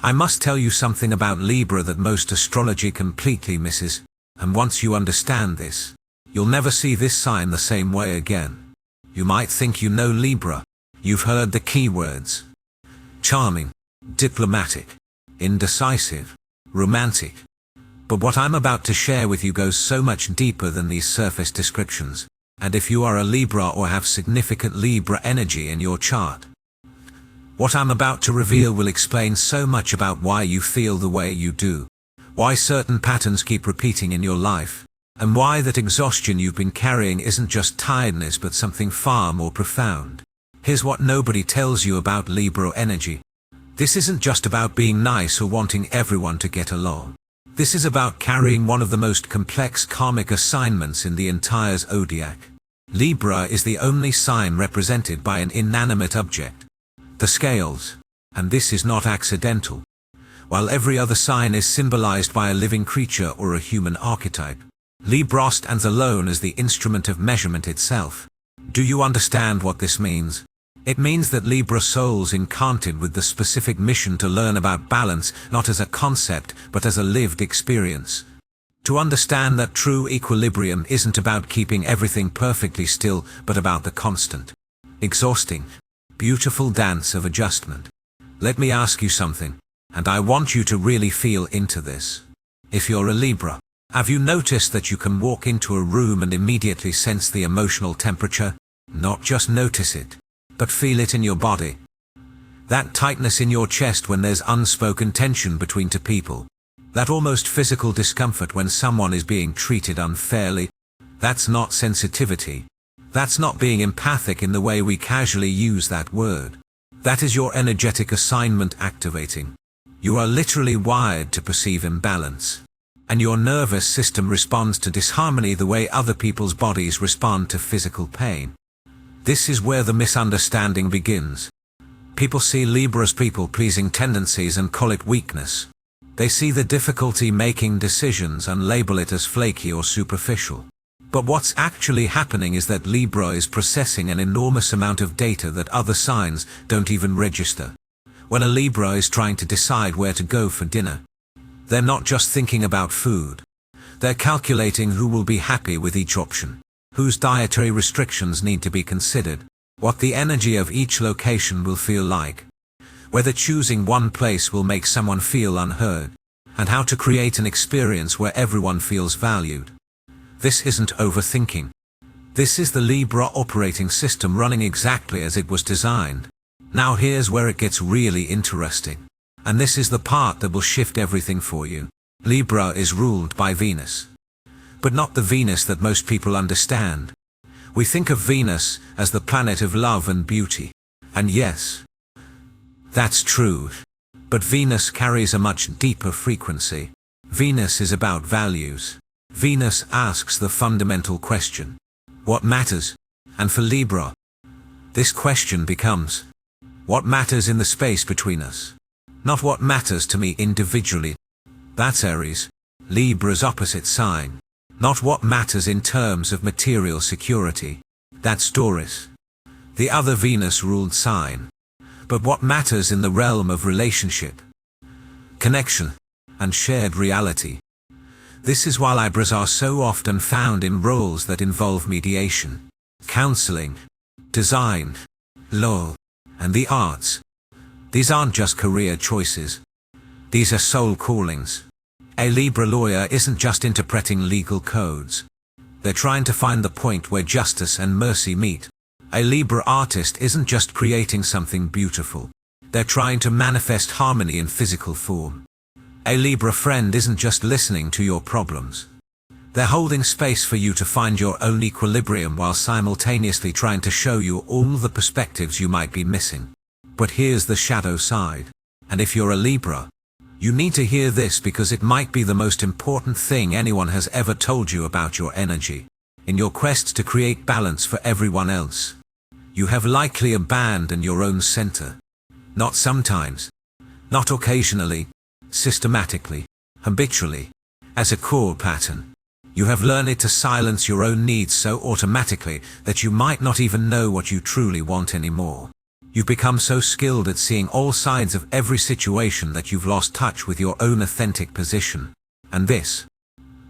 I must tell you something about Libra that most astrology completely misses, and once you understand this, you'll never see this sign the same way again. You might think you know Libra. You've heard the keywords: charming, diplomatic, indecisive, romantic. But what I'm about to share with you goes so much deeper than these surface descriptions, and if you are a Libra or have significant Libra energy in your chart, what I'm about to reveal will explain so much about why you feel the way you do, why certain patterns keep repeating in your life, and why that exhaustion you've been carrying isn't just tiredness but something far more profound. Here's what nobody tells you about Libra energy. This isn't just about being nice or wanting everyone to get along. This is about carrying one of the most complex karmic assignments in the entire Zodiac. Libra is the only sign represented by an inanimate object, the scales, and this is not accidental. While every other sign is symbolized by a living creature or a human archetype, Libra stands alone as the instrument of measurement itself. Do you understand what this means? It means that Libra souls encountered with the specific mission to learn about balance, not as a concept, but as a lived experience. To understand that true equilibrium isn't about keeping everything perfectly still, but about the constant, exhausting, beautiful dance of adjustment. Let me ask you something, and I want you to really feel into this. If you're a Libra, have you noticed that you can walk into a room and immediately sense the emotional temperature? Not just notice it, but feel it in your body. That tightness in your chest when there's unspoken tension between two people. That almost physical discomfort when someone is being treated unfairly. That's not sensitivity. That's not being empathic in the way we casually use that word. That is your energetic assignment activating. You are literally wired to perceive imbalance. And your nervous system responds to disharmony the way other people's bodies respond to physical pain. This is where the misunderstanding begins. People see Libra's people-pleasing tendencies and call it weakness. They see the difficulty making decisions and label it as flaky or superficial. But what's actually happening is that Libra is processing an enormous amount of data that other signs don't even register. When a Libra is trying to decide where to go for dinner, they're not just thinking about food. They're calculating who will be happy with each option, whose dietary restrictions need to be considered, what the energy of each location will feel like, whether choosing one place will make someone feel unheard, and how to create an experience where everyone feels valued. This isn't overthinking. This is the Libra operating system running exactly as it was designed. Now here's where it gets really interesting. And this is the part that will shift everything for you. Libra is ruled by Venus. But not the Venus that most people understand. We think of Venus as the planet of love and beauty. And yes, that's true. But Venus carries a much deeper frequency. Venus is about values. Venus asks the fundamental question: what matters? And for Libra, this question becomes, what matters in the space between us? Not what matters to me individually. That's Aries, Libra's opposite sign. Not what matters in terms of material security. That's Taurus, the other Venus-ruled sign. But what matters in the realm of relationship, connection, and shared reality. This is why Libras are so often found in roles that involve mediation, counseling, design, law, and the arts. These aren't just career choices. These are soul callings. A Libra lawyer isn't just interpreting legal codes. They're trying to find the point where justice and mercy meet. A Libra artist isn't just creating something beautiful. They're trying to manifest harmony in physical form. A Libra friend isn't just listening to your problems. They're holding space for you to find your own equilibrium while simultaneously trying to show you all the perspectives you might be missing. But here's the shadow side. And if you're a Libra, you need to hear this because it might be the most important thing anyone has ever told you about your energy. In your quest to create balance for everyone else, you have likely abandoned your own center. Not sometimes, not occasionally, systematically, habitually, as a core pattern. You have learned to silence your own needs so automatically that you might not even know what you truly want anymore. You've become so skilled at seeing all sides of every situation that you've lost touch with your own authentic position. And this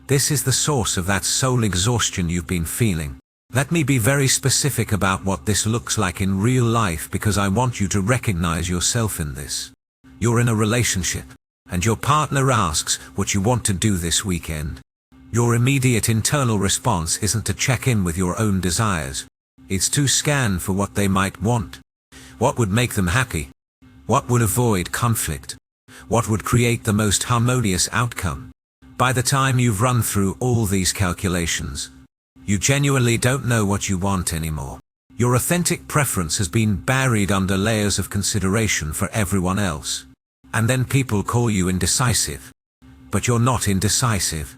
is the source of that soul exhaustion you've been feeling. Let me be very specific about what this looks like in real life, because I want you to recognize yourself in this. You're in a relationship, and your partner asks what you want to do this weekend. Your immediate internal response isn't to check in with your own desires. It's to scan for what they might want. What would make them happy? What would avoid conflict? What would create the most harmonious outcome? By the time you've run through all these calculations, you genuinely don't know what you want anymore. Your authentic preference has been buried under layers of consideration for everyone else. And then people call you indecisive. But you're not indecisive.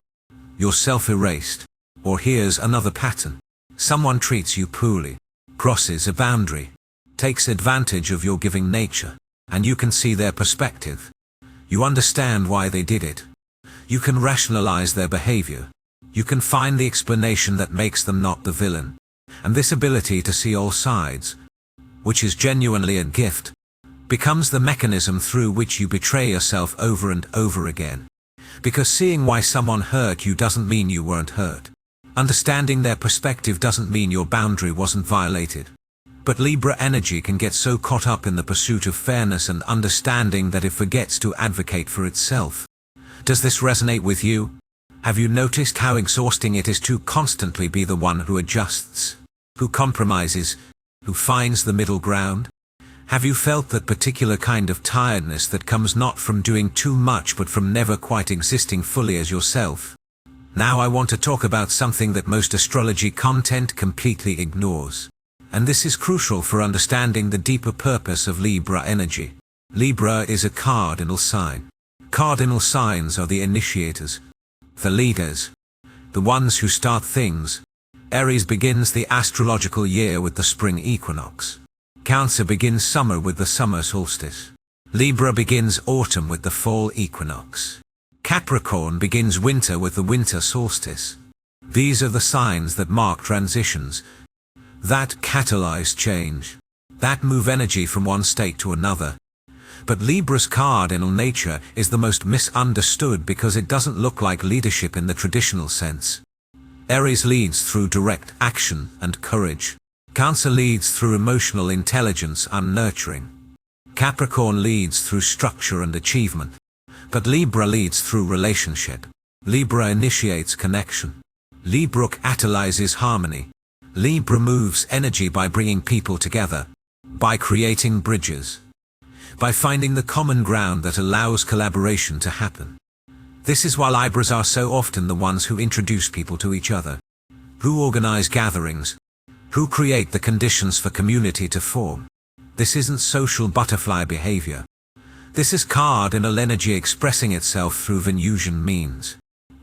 You're self-erased. Or here's another pattern. Someone treats you poorly, crosses a boundary, takes advantage of your giving nature, and you can see their perspective. You understand why they did it. You can rationalize their behavior. You can find the explanation that makes them not the villain. And this ability to see all sides, which is genuinely a gift, becomes the mechanism through which you betray yourself over and over again. Because seeing why someone hurt you doesn't mean you weren't hurt. Understanding their perspective doesn't mean your boundary wasn't violated. But Libra energy can get so caught up in the pursuit of fairness and understanding that it forgets to advocate for itself. Does this resonate with you? Have you noticed how exhausting it is to constantly be the one who adjusts, who compromises, who finds the middle ground? Have you felt that particular kind of tiredness that comes not from doing too much but from never quite existing fully as yourself? Now I want to talk about something that most astrology content completely ignores. And this is crucial for understanding the deeper purpose of Libra energy. Libra is a cardinal sign. Cardinal signs are the initiators, the leaders, the ones who start things. Aries begins the astrological year with the spring equinox. Cancer begins summer with the summer solstice. Libra begins autumn with the fall equinox. Capricorn begins winter with the winter solstice. These are the signs that mark transitions, that catalyze change, that move energy from one state to another. But Libra's cardinal nature is the most misunderstood because it doesn't look like leadership in the traditional sense. Aries leads through direct action and courage. Cancer leads through emotional intelligence and nurturing. Capricorn leads through structure and achievement. But Libra leads through relationship. Libra initiates connection. Libra catalyzes harmony. Libra moves energy by bringing people together, by creating bridges, by finding the common ground that allows collaboration to happen. This is why Libras are so often the ones who introduce people to each other, who organize gatherings, who create the conditions for community to form. This isn't social butterfly behavior. This is cardinal energy expressing itself through Venusian means.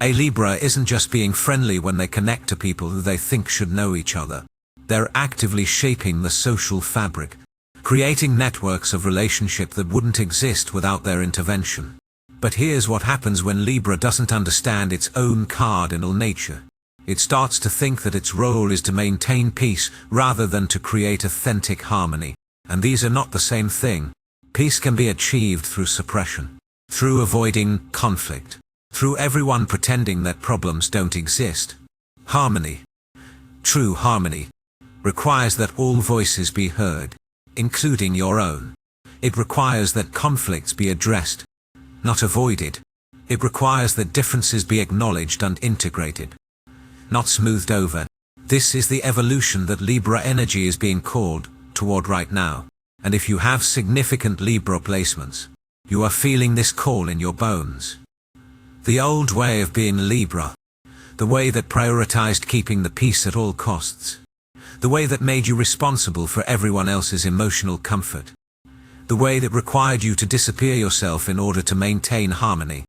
A Libra isn't just being friendly when they connect to people who they think should know each other. They're actively shaping the social fabric, creating networks of relationship that wouldn't exist without their intervention. But here's what happens when Libra doesn't understand its own cardinal nature. It starts to think that its role is to maintain peace rather than to create authentic harmony. And these are not the same thing. Peace can be achieved through suppression, through avoiding conflict, through everyone pretending that problems don't exist. Harmony, true harmony, requires that all voices be heard, including your own. It requires that conflicts be addressed, not avoided. It requires that differences be acknowledged and integrated, not smoothed over. This is the evolution that Libra energy is being called toward right now. And if you have significant Libra placements, you are feeling this call in your bones. The old way of being Libra, the way that prioritized keeping the peace at all costs, the way that made you responsible for everyone else's emotional comfort, the way that required you to disappear yourself in order to maintain harmony,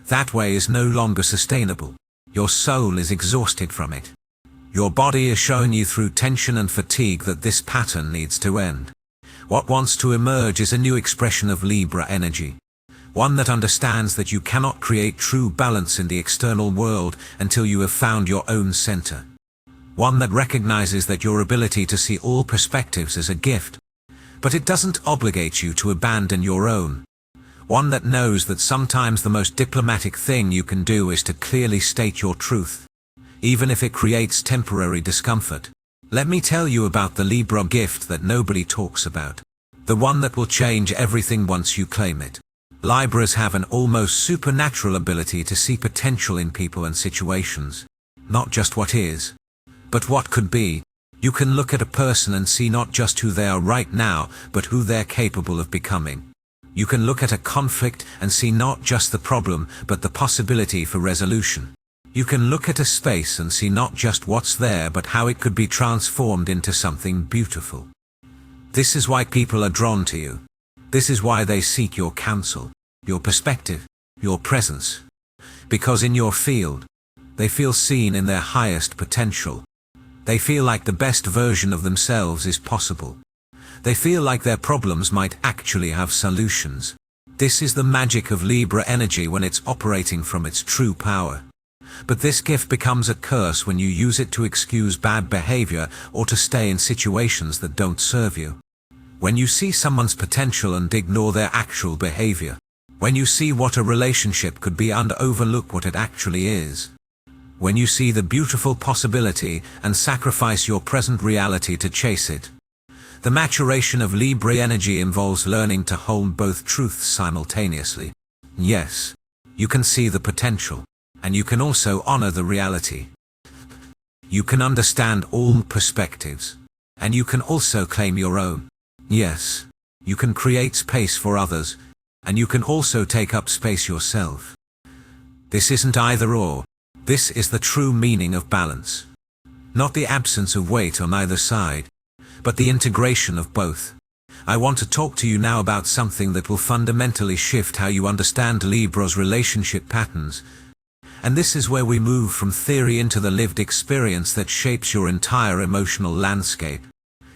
that way is no longer sustainable. Your soul is exhausted from it. Your body is showing you through tension and fatigue that this pattern needs to end. What wants to emerge is a new expression of Libra energy. One that understands that you cannot create true balance in the external world until you have found your own center. One that recognizes that your ability to see all perspectives is a gift, But it doesn't obligate you to abandon your own. One that knows that sometimes the most diplomatic thing you can do is to clearly state your truth, even if it creates temporary discomfort. Let me tell you about the Libra gift that nobody talks about. The one that will change everything once you claim it. Libras have an almost supernatural ability to see potential in people and situations. Not just what is, but what could be. You can look at a person and see not just who they are right now, but who they're capable of becoming. You can look at a conflict and see not just the problem, but the possibility for resolution. You can look at a space and see not just what's there, but how it could be transformed into something beautiful. This is why people are drawn to you. This is why they seek your counsel, your perspective, your presence. Because in your field, they feel seen in their highest potential. They feel like the best version of themselves is possible. They feel like their problems might actually have solutions. This is the magic of Libra energy when it's operating from its true power. But this gift becomes a curse when you use it to excuse bad behavior or to stay in situations that don't serve you. When you see someone's potential and ignore their actual behavior. When you see what a relationship could be and overlook what it actually is. When you see the beautiful possibility and sacrifice your present reality to chase it. The maturation of Libra energy involves learning to hold both truths simultaneously. Yes, you can see the potential, and you can also honor the reality. You can understand all perspectives, and you can also claim your own. Yes, you can create space for others, and you can also take up space yourself. This isn't either or. This is the true meaning of balance. Not the absence of weight on either side, but the integration of both. I want to talk to you now about something that will fundamentally shift how you understand Libra's relationship patterns. And this is where we move from theory into the lived experience that shapes your entire emotional landscape.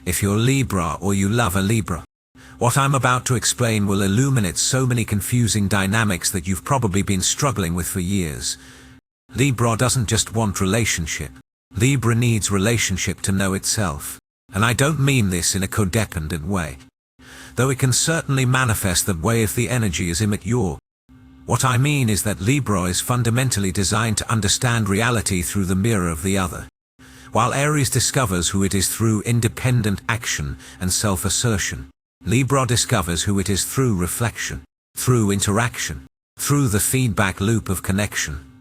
If you're Libra or you love a Libra, what I'm about to explain will illuminate so many confusing dynamics that you've probably been struggling with for years. Libra doesn't just want relationship. Libra needs relationship to know itself. And I don't mean this in a codependent way, though it can certainly manifest that way if the energy is immature. What I mean is that Libra is fundamentally designed to understand reality through the mirror of the other, while Aries discovers who it is through independent action and self-assertion. Libra discovers who it is through reflection, through interaction, through the feedback loop of connection.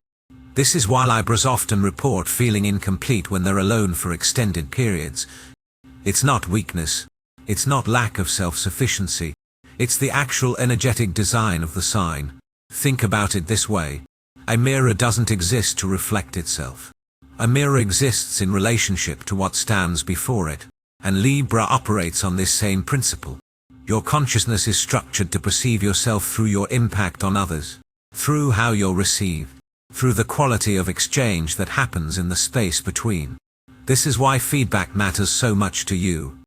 This is why Libras often report feeling incomplete when they're alone for extended periods. It's not weakness. It's not lack of self-sufficiency. It's the actual energetic design of the sign. Think about it this way. A mirror doesn't exist to reflect itself. A mirror exists in relationship to what stands before it. And Libra operates on this same principle. Your consciousness is structured to perceive yourself through your impact on others, through how you're received, through the quality of exchange that happens in the space between. This is why feedback matters so much to you.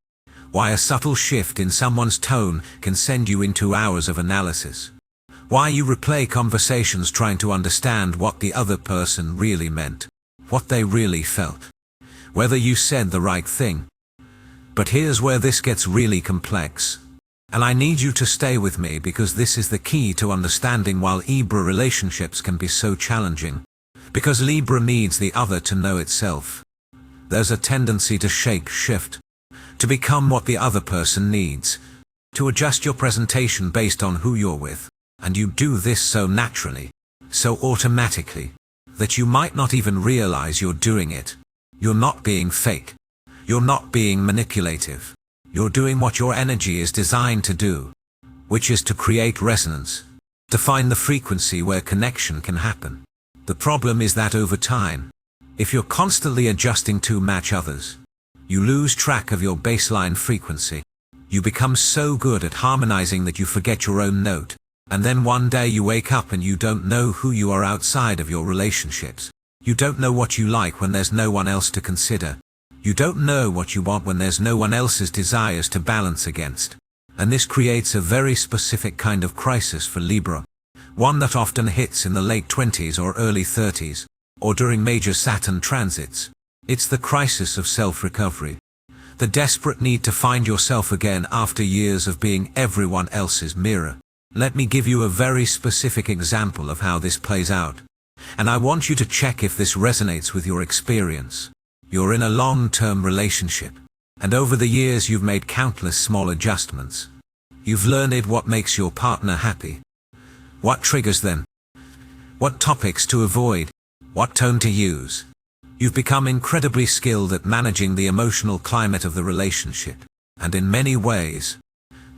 Why a subtle shift in someone's tone can send you into hours of analysis. Why you replay conversations trying to understand what the other person really meant, what they really felt, whether you said the right thing. But here's where this gets really complex. And I need you to stay with me because this is the key to understanding why Libra relationships can be so challenging. Because Libra needs the other to know itself. There's a tendency to shift, to become what the other person needs, to adjust your presentation based on who you're with. And you do this so naturally, so automatically, that you might not even realize you're doing it. You're not being fake. You're not being manipulative. You're doing what your energy is designed to do, which is to create resonance, to find the frequency where connection can happen. The problem is that over time, if you're constantly adjusting to match others, you lose track of your baseline frequency. You become so good at harmonizing that you forget your own note. And then one day you wake up and you don't know who you are outside of your relationships. You don't know what you like when there's no one else to consider. You don't know what you want when there's no one else's desires to balance against. And this creates a very specific kind of crisis for Libra. One that often hits in the late 20s or early 30s, or during major Saturn transits. It's the crisis of self-recovery. The desperate need to find yourself again after years of being everyone else's mirror. Let me give you a very specific example of how this plays out. And I want you to check if this resonates with your experience. You're in a long-term relationship, and over the years you've made countless small adjustments. You've learned what makes your partner happy, what triggers them, what topics to avoid, what tone to use. You've become incredibly skilled at managing the emotional climate of the relationship, and in many ways,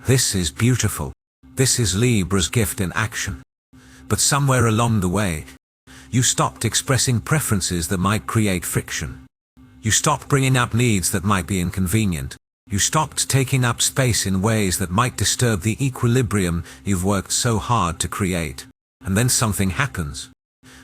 this is beautiful. This is Libra's gift in action. But somewhere along the way, you stopped expressing preferences that might create friction. You stopped bringing up needs that might be inconvenient. You stopped taking up space in ways that might disturb the equilibrium you've worked so hard to create. And then something happens.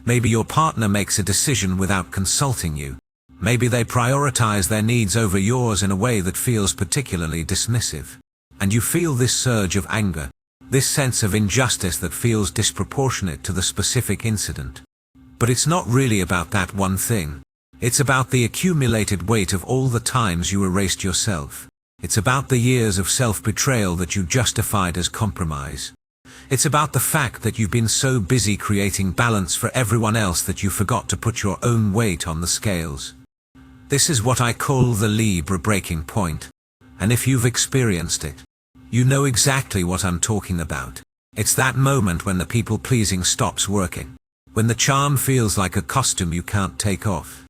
Maybe your partner makes a decision without consulting you. Maybe they prioritize their needs over yours in a way that feels particularly dismissive. And you feel this surge of anger, this sense of injustice that feels disproportionate to the specific incident. But it's not really about that one thing. It's about the accumulated weight of all the times you erased yourself. It's about the years of self-betrayal that you justified as compromise. It's about the fact that you've been so busy creating balance for everyone else that you forgot to put your own weight on the scales. This is what I call the Libra breaking point. And if you've experienced it, you know exactly what I'm talking about. It's that moment when the people-pleasing stops working. When the charm feels like a costume you can't take off.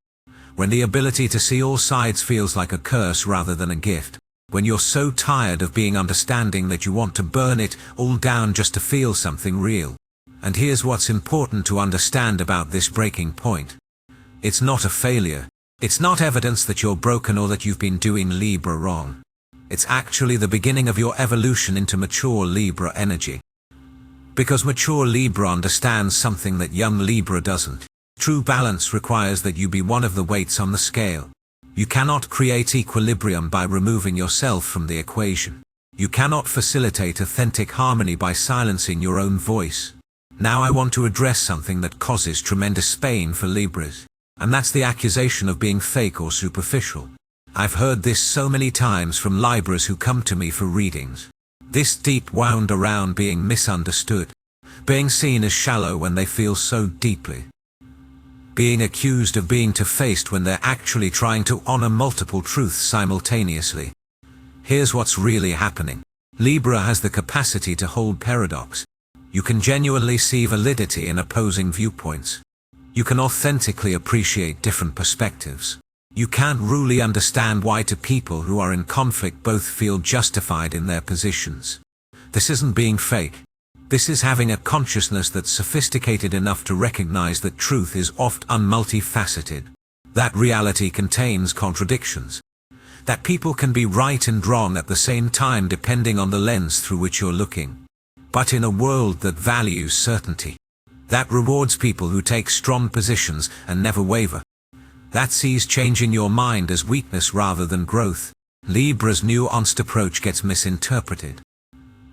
When the ability to see all sides feels like a curse rather than a gift. When you're so tired of being understanding that you want to burn it all down just to feel something real. And here's what's important to understand about this breaking point. It's not a failure. It's not evidence that you're broken or that you've been doing Libra wrong. It's actually the beginning of your evolution into mature Libra energy. Because mature Libra understands something that young Libra doesn't. True balance requires that you be one of the weights on the scale. You cannot create equilibrium by removing yourself from the equation. You cannot facilitate authentic harmony by silencing your own voice. Now I want to address something that causes tremendous pain for Libras. And that's the accusation of being fake or superficial. I've heard this so many times from Libras who come to me for readings. This deep wound around being misunderstood. Being seen as shallow when they feel so deeply. Being accused of being two-faced when they're actually trying to honor multiple truths simultaneously. Here's what's really happening. Libra has the capacity to hold paradox. You can genuinely see validity in opposing viewpoints. You can authentically appreciate different perspectives. You can't really understand why two people who are in conflict both feel justified in their positions. This isn't being fake. This is having a consciousness that's sophisticated enough to recognize that truth is often multifaceted. That reality contains contradictions. That people can be right and wrong at the same time depending on the lens through which you're looking. But in a world that values certainty, that rewards people who take strong positions and never waver, that sees changing your mind as weakness rather than growth, Libra's nuanced approach gets misinterpreted.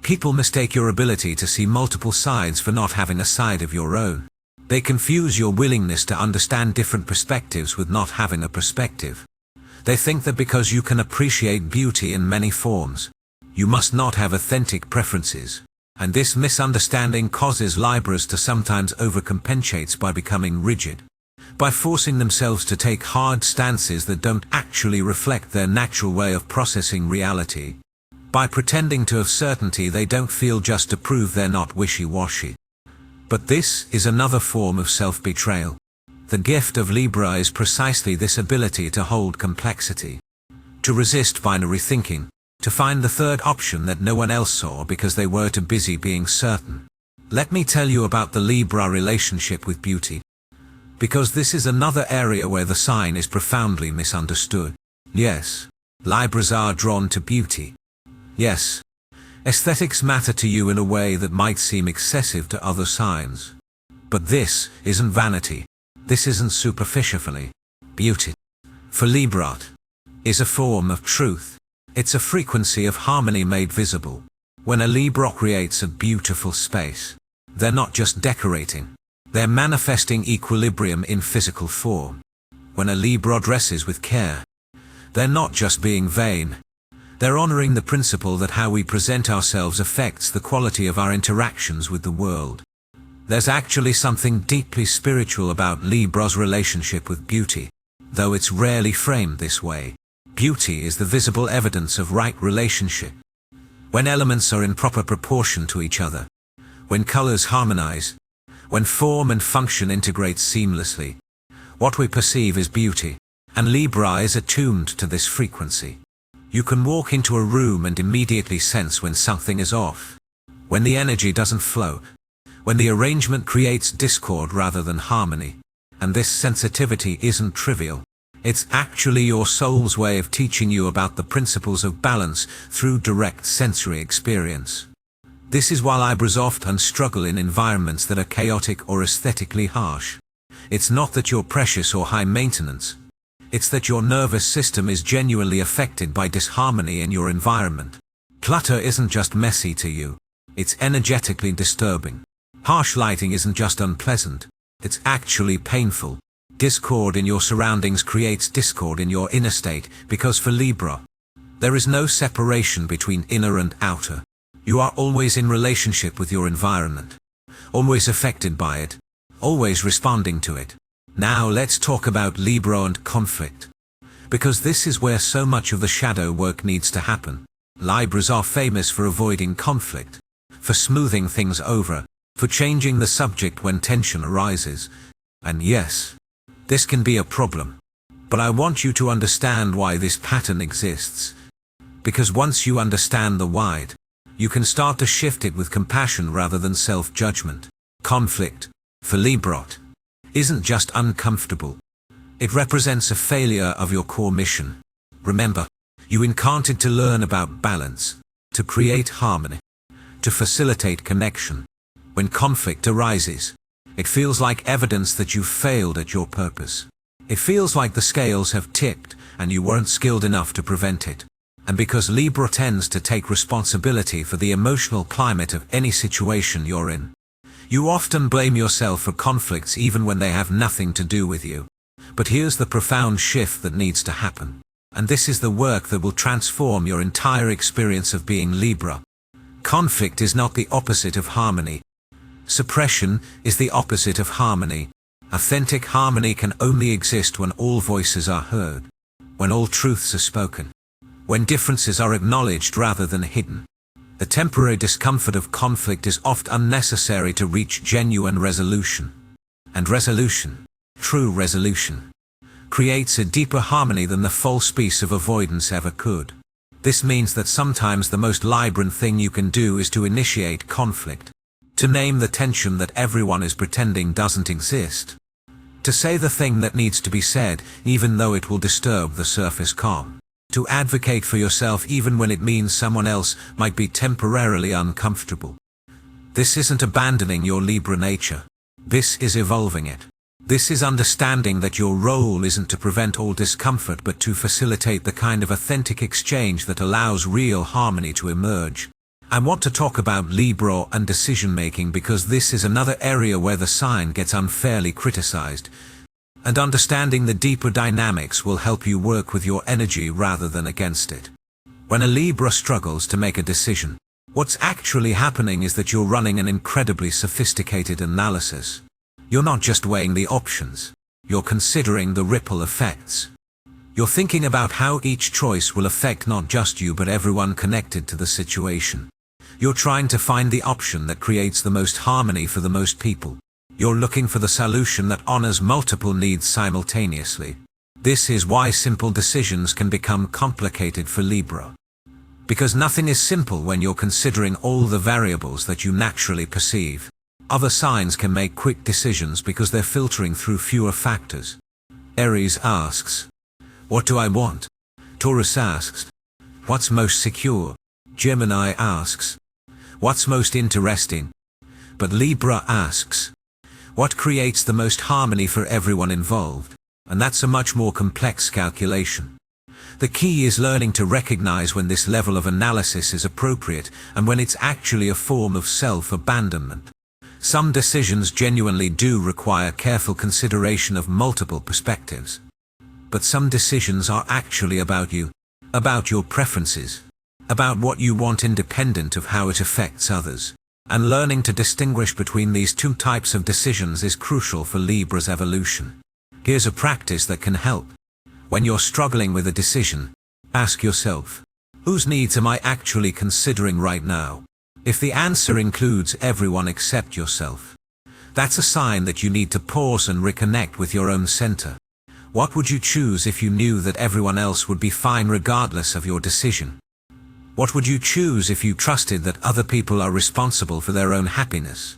People mistake your ability to see multiple sides for not having a side of your own. They confuse your willingness to understand different perspectives with not having a perspective. They think that because you can appreciate beauty in many forms, you must not have authentic preferences. And this misunderstanding causes Libras to sometimes overcompensate by becoming rigid. By forcing themselves to take hard stances that don't actually reflect their natural way of processing reality. By pretending to have certainty they don't feel just to prove they're not wishy-washy. But this is another form of self-betrayal. The gift of Libra is precisely this ability to hold complexity. To resist binary thinking. To find the third option that no one else saw because they were too busy being certain. Let me tell you about the Libra relationship with beauty. Because this is another area where the sign is profoundly misunderstood. Yes, Libras are drawn to beauty. Yes, aesthetics matter to you in a way that might seem excessive to other signs. But this isn't vanity. This isn't superficially. Beauty, for Libra, is a form of truth. It's a frequency of harmony made visible. When a Libra creates a beautiful space, they're not just decorating. They're manifesting equilibrium in physical form. When a Libra dresses with care, They're not just being vain. They're honoring the principle that how we present ourselves affects the quality of our interactions with the world. There's actually something deeply spiritual about Libra's relationship with beauty, though it's rarely framed this way. Beauty is the visible evidence of right relationship. When elements are in proper proportion to each other, when colors harmonize, when form and function integrate seamlessly, what we perceive is beauty, and Libra is attuned to this frequency. You can walk into a room and immediately sense when something is off, when the energy doesn't flow, when the arrangement creates discord rather than harmony. And this sensitivity isn't trivial. It's actually your soul's way of teaching you about the principles of balance through direct sensory experience. This is why Libras often struggle in environments that are chaotic or aesthetically harsh. It's not that you're precious or high maintenance. It's that your nervous system is genuinely affected by disharmony in your environment. Clutter isn't just messy to you. It's energetically disturbing. Harsh lighting isn't just unpleasant. It's actually painful. Discord in your surroundings creates discord in your inner state, because for Libra, there is no separation between inner and outer. You are always in relationship with your environment, always affected by it, always responding to it. Now let's talk about Libra and conflict, because this is where so much of the shadow work needs to happen. Libras are famous for avoiding conflict, for smoothing things over, for changing the subject when tension arises. And yes, this can be a problem. But I want you to understand why this pattern exists. Because once you understand the why, you can start to shift it with compassion rather than self-judgment. Conflict, for Libra, isn't just uncomfortable. It represents a failure of your core mission. Remember, you incarnated to learn about balance, to create harmony, to facilitate connection. When conflict arises, it feels like evidence that you've failed at your purpose. It feels like the scales have tipped and you weren't skilled enough to prevent it. And because Libra tends to take responsibility for the emotional climate of any situation you're in, you often blame yourself for conflicts even when they have nothing to do with you. But here's the profound shift that needs to happen. And this is the work that will transform your entire experience of being Libra. Conflict is not the opposite of harmony. Suppression is the opposite of harmony. Authentic harmony can only exist when all voices are heard, when all truths are spoken, when differences are acknowledged rather than hidden. The temporary discomfort of conflict is oft unnecessary to reach genuine resolution. And resolution, true resolution, creates a deeper harmony than the false peace of avoidance ever could. This means that sometimes the most Libran thing you can do is to initiate conflict. To name the tension that everyone is pretending doesn't exist. To say the thing that needs to be said, even though it will disturb the surface calm. To advocate for yourself even when it means someone else might be temporarily uncomfortable. This isn't abandoning your Libra nature. This is evolving it. This is understanding that your role isn't to prevent all discomfort but to facilitate the kind of authentic exchange that allows real harmony to emerge. I want to talk about Libra and decision-making because this is another area where the sign gets unfairly criticized. And understanding the deeper dynamics will help you work with your energy rather than against it. When a Libra struggles to make a decision, what's actually happening is that you're running an incredibly sophisticated analysis. You're not just weighing the options, you're considering the ripple effects. You're thinking about how each choice will affect not just you but everyone connected to the situation. You're trying to find the option that creates the most harmony for the most people. You're looking for the solution that honors multiple needs simultaneously. This is why simple decisions can become complicated for Libra. Because nothing is simple when you're considering all the variables that you naturally perceive. Other signs can make quick decisions because they're filtering through fewer factors. Aries asks, "What do I want?" Taurus asks, "What's most secure?" Gemini asks, "What's most interesting?" But Libra asks, "What creates the most harmony for everyone involved?" And that's a much more complex calculation. The key is learning to recognize when this level of analysis is appropriate and when it's actually a form of self-abandonment. Some decisions genuinely do require careful consideration of multiple perspectives. But some decisions are actually about you, about your preferences, about what you want independent of how it affects others. And learning to distinguish between these two types of decisions is crucial for Libra's evolution. Here's a practice that can help. When you're struggling with a decision, ask yourself, whose needs am I actually considering right now? If the answer includes everyone except yourself, that's a sign that you need to pause and reconnect with your own center. What would you choose if you knew that everyone else would be fine regardless of your decision? What would you choose if you trusted that other people are responsible for their own happiness?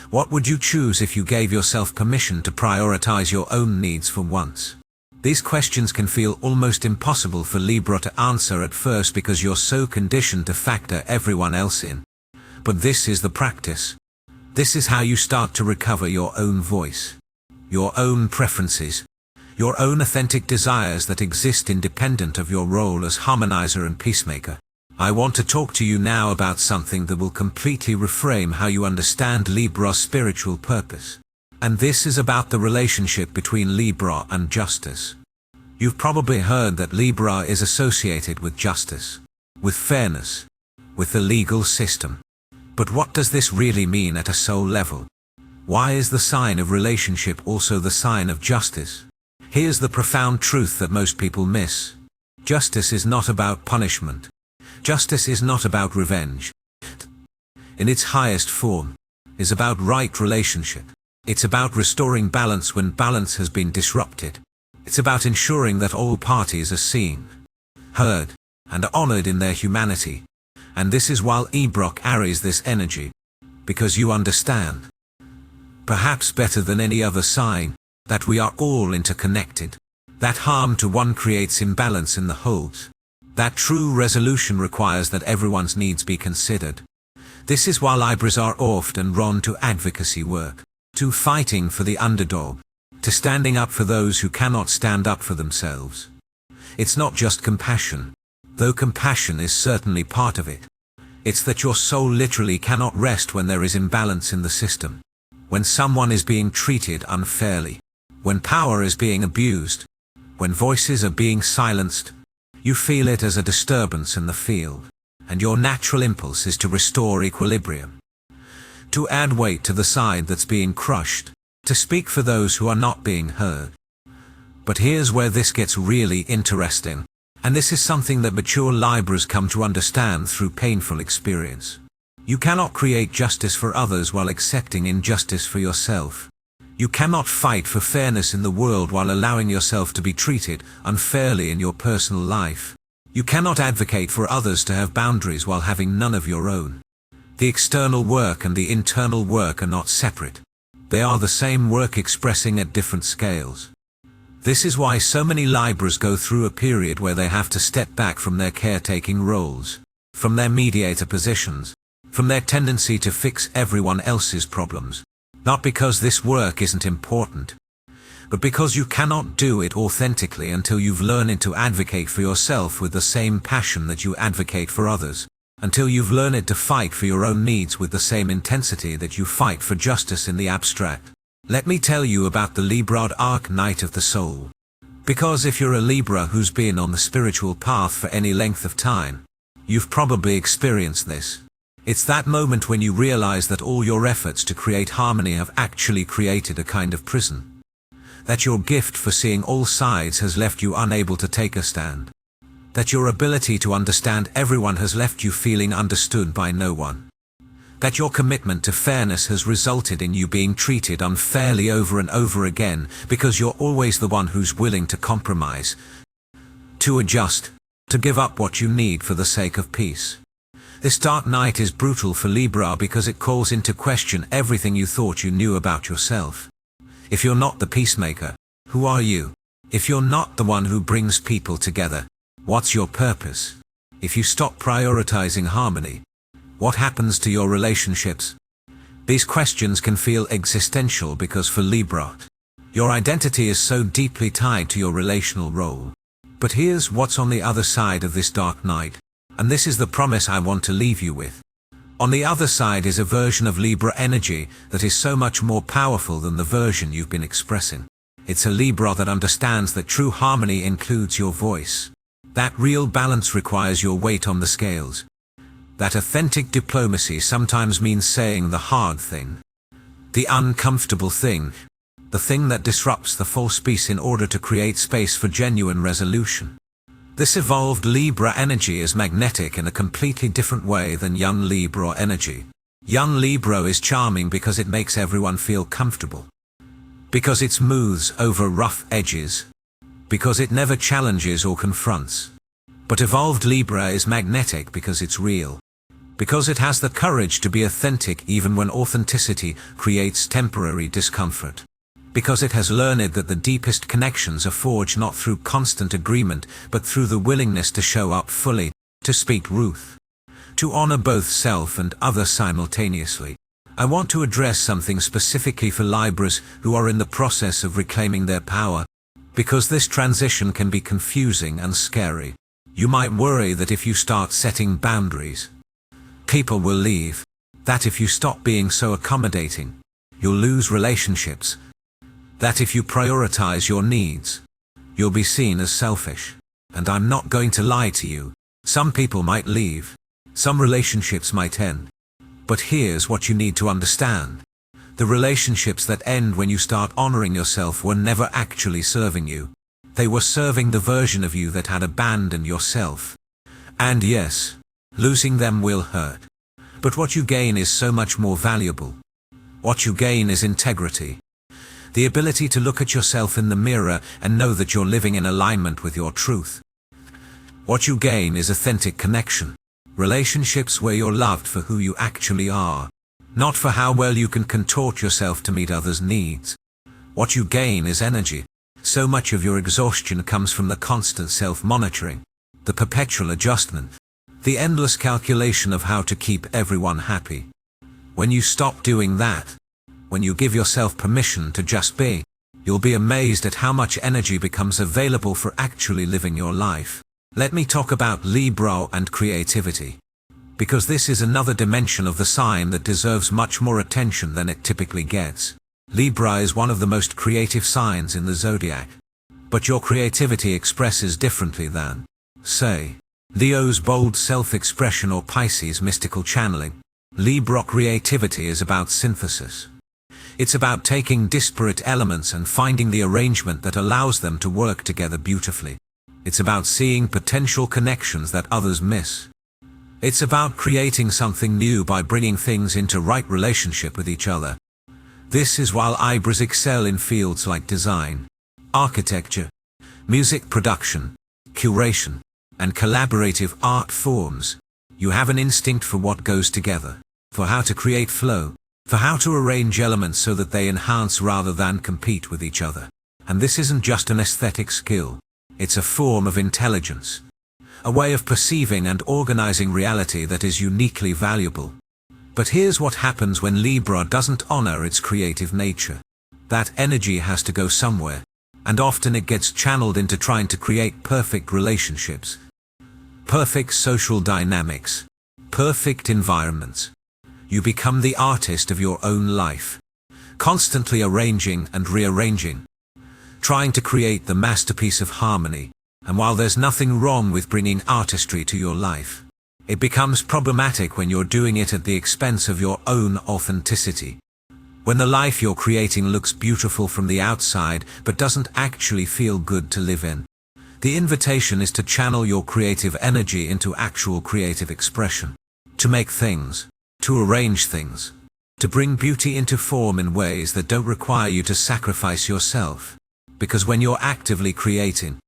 What would you choose if you gave yourself permission to prioritize your own needs for once? These questions can feel almost impossible for Libra to answer at first because you're so conditioned to factor everyone else in. But this is the practice. This is how you start to recover your own voice, your own preferences, your own authentic desires that exist independent of your role as harmonizer and peacemaker. I want to talk to you now about something that will completely reframe how you understand Libra's spiritual purpose. And this is about the relationship between Libra and justice. You've probably heard that Libra is associated with justice, with fairness, with the legal system. But what does this really mean at a soul level? Why is the sign of relationship also the sign of justice? Here's the profound truth that most people miss. Justice is not about punishment. Justice is not about revenge. In its highest form, is about right relationship. It's about restoring balance when balance has been disrupted. It's about ensuring that all parties are seen, heard, and honored in their humanity. And this is why Libra carries this energy. Because you understand, perhaps better than any other sign, that we are all interconnected. That harm to one creates imbalance in the whole. That true resolution requires that everyone's needs be considered. This is why Libras are often drawn to advocacy work, to fighting for the underdog, to standing up for those who cannot stand up for themselves. It's not just compassion, though compassion is certainly part of it. It's that your soul literally cannot rest when there is imbalance in the system, when someone is being treated unfairly, when power is being abused, when voices are being silenced. You feel it as a disturbance in the field, and your natural impulse is to restore equilibrium, to add weight to the side that's being crushed, to speak for those who are not being heard. But here's where this gets really interesting, and this is something that mature Libras come to understand through painful experience. You cannot create justice for others while accepting injustice for yourself. You cannot fight for fairness in the world while allowing yourself to be treated unfairly in your personal life. You cannot advocate for others to have boundaries while having none of your own. The external work and the internal work are not separate. They are the same work expressing at different scales. This is why so many Libras go through a period where they have to step back from their caretaking roles, from their mediator positions, from their tendency to fix everyone else's problems. Not because this work isn't important, but because you cannot do it authentically until you've learned to advocate for yourself with the same passion that you advocate for others, until you've learned to fight for your own needs with the same intensity that you fight for justice in the abstract. Let me tell you about the Libra arc night of the soul. Because if you're a Libra who's been on the spiritual path for any length of time, you've probably experienced this. It's that moment when you realize that all your efforts to create harmony have actually created a kind of prison. That your gift for seeing all sides has left you unable to take a stand. That your ability to understand everyone has left you feeling understood by no one. That your commitment to fairness has resulted in you being treated unfairly over and over again because you're always the one who's willing to compromise, to adjust, to give up what you need for the sake of peace. This dark night is brutal for Libra because it calls into question everything you thought you knew about yourself. If you're not the peacemaker, who are you? If you're not the one who brings people together, what's your purpose? If you stop prioritizing harmony, what happens to your relationships? These questions can feel existential because for Libra, your identity is so deeply tied to your relational role. But here's what's on the other side of this dark night. And this is the promise I want to leave you with. On the other side is a version of Libra energy that is so much more powerful than the version you've been expressing. It's a Libra that understands that true harmony includes your voice. That real balance requires your weight on the scales. That authentic diplomacy sometimes means saying the hard thing, the uncomfortable thing, the thing that disrupts the false peace in order to create space for genuine resolution. This evolved Libra energy is magnetic in a completely different way than young Libra energy. Young Libra is charming because it makes everyone feel comfortable, because it smooths over rough edges, because it never challenges or confronts. But evolved Libra is magnetic because it's real, because it has the courage to be authentic even when authenticity creates temporary discomfort, because it has learned that the deepest connections are forged not through constant agreement but through the willingness to show up fully, to speak truth, to honor both self and other simultaneously. I want to address something specifically for Libras who are in the process of reclaiming their power, because this transition can be confusing and scary. You might worry that if you start setting boundaries, people will leave, that if you stop being so accommodating, you'll lose relationships, that if you prioritize your needs, you'll be seen as selfish. And I'm not going to lie to you. Some people might leave. Some relationships might end. But here's what you need to understand. The relationships that end when you start honoring yourself were never actually serving you. They were serving the version of you that had abandoned yourself. And yes, losing them will hurt. But what you gain is so much more valuable. What you gain is integrity. The ability to look at yourself in the mirror and know that you're living in alignment with your truth. What you gain is authentic connection. Relationships where you're loved for who you actually are, not for how well you can contort yourself to meet others' needs. What you gain is energy. So much of your exhaustion comes from the constant self-monitoring, the perpetual adjustment, the endless calculation of how to keep everyone happy. When you stop doing that, when you give yourself permission to just be, you'll be amazed at how much energy becomes available for actually living your life. Let me talk about Libra and creativity, because this is another dimension of the sign that deserves much more attention than it typically gets. Libra is one of the most creative signs in the Zodiac, but your creativity expresses differently than, say, Leo's bold self-expression or Pisces' mystical channeling. Libra creativity is about synthesis. It's about taking disparate elements and finding the arrangement that allows them to work together beautifully. It's about seeing potential connections that others miss. It's about creating something new by bringing things into right relationship with each other. This is why Libras excel in fields like design, architecture, music production, curation, and collaborative art forms. You have an instinct for what goes together, for how to create flow, for how to arrange elements so that they enhance rather than compete with each other. And this isn't just an aesthetic skill. It's a form of intelligence, a way of perceiving and organizing reality that is uniquely valuable. But here's what happens when Libra doesn't honor its creative nature. That energy has to go somewhere, and often it gets channeled into trying to create perfect relationships, perfect social dynamics, perfect environments. You become the artist of your own life, constantly arranging and rearranging, trying to create the masterpiece of harmony. And while there's nothing wrong with bringing artistry to your life, it becomes problematic when you're doing it at the expense of your own authenticity. When the life you're creating looks beautiful from the outside but doesn't actually feel good to live in. The invitation is to channel your creative energy into actual creative expression, to make things, to arrange things, to bring beauty into form in ways that don't require you to sacrifice yourself. Because when you're actively creating,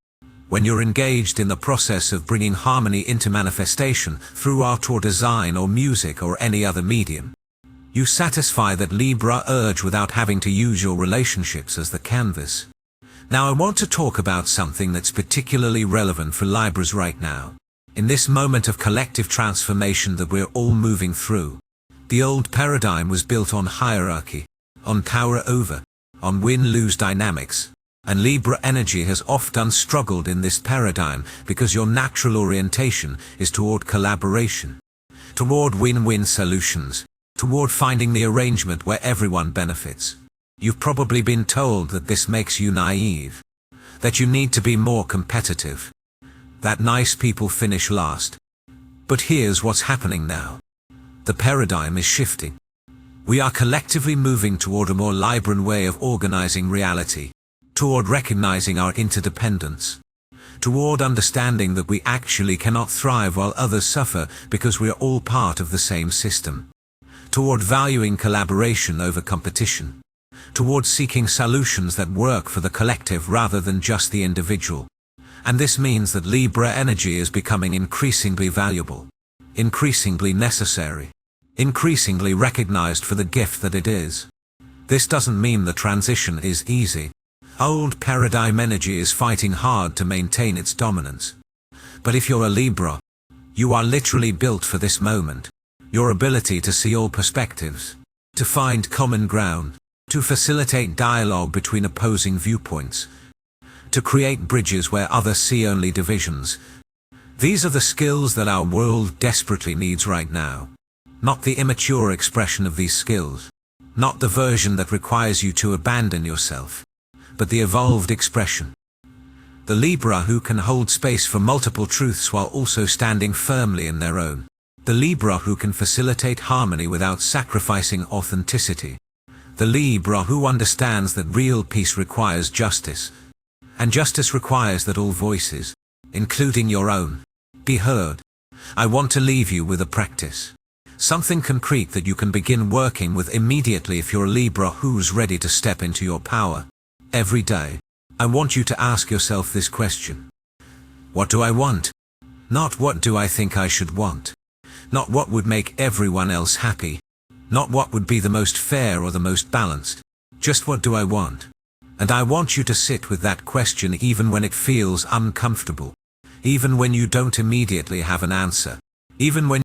when you're engaged in the process of bringing harmony into manifestation through art or design or music or any other medium, you satisfy that Libra urge without having to use your relationships as the canvas. Now I want to talk about something that's particularly relevant for Libras right now. In this moment of collective transformation that we're all moving through, the old paradigm was built on hierarchy, on power over, on win-lose dynamics. And Libra energy has often struggled in this paradigm because your natural orientation is toward collaboration, toward win-win solutions, toward finding the arrangement where everyone benefits. You've probably been told that this makes you naive, that you need to be more competitive, that nice people finish last. But here's what's happening now. The paradigm is shifting. We are collectively moving toward a more Libran way of organizing reality, toward recognizing our interdependence, toward understanding that we actually cannot thrive while others suffer because we are all part of the same system, toward valuing collaboration over competition, toward seeking solutions that work for the collective rather than just the individual. And this means that Libra energy is becoming increasingly valuable, increasingly necessary, increasingly recognized for the gift that it is. This doesn't mean the transition is easy. Old paradigm energy is fighting hard to maintain its dominance. But if you're a Libra, you are literally built for this moment. Your ability to see all perspectives, to find common ground, to facilitate dialogue between opposing viewpoints, to create bridges where others see only divisions. These are the skills that our world desperately needs right now. Not the immature expression of these skills, not the version that requires you to abandon yourself, but the evolved expression. The Libra who can hold space for multiple truths while also standing firmly in their own. The Libra who can facilitate harmony without sacrificing authenticity. The Libra who understands that real peace requires justice. And justice requires that all voices, including your own, be heard. I want to leave you with a practice. Something concrete that you can begin working with immediately if you're a Libra who's ready to step into your power. Every day, I want you to ask yourself this question. What do I want? Not what do I think I should want. Not what would make everyone else happy. Not what would be the most fair or the most balanced. Just what do I want? And I want you to sit with that question even when it feels uncomfortable. Even when you don't immediately have an answer. Even when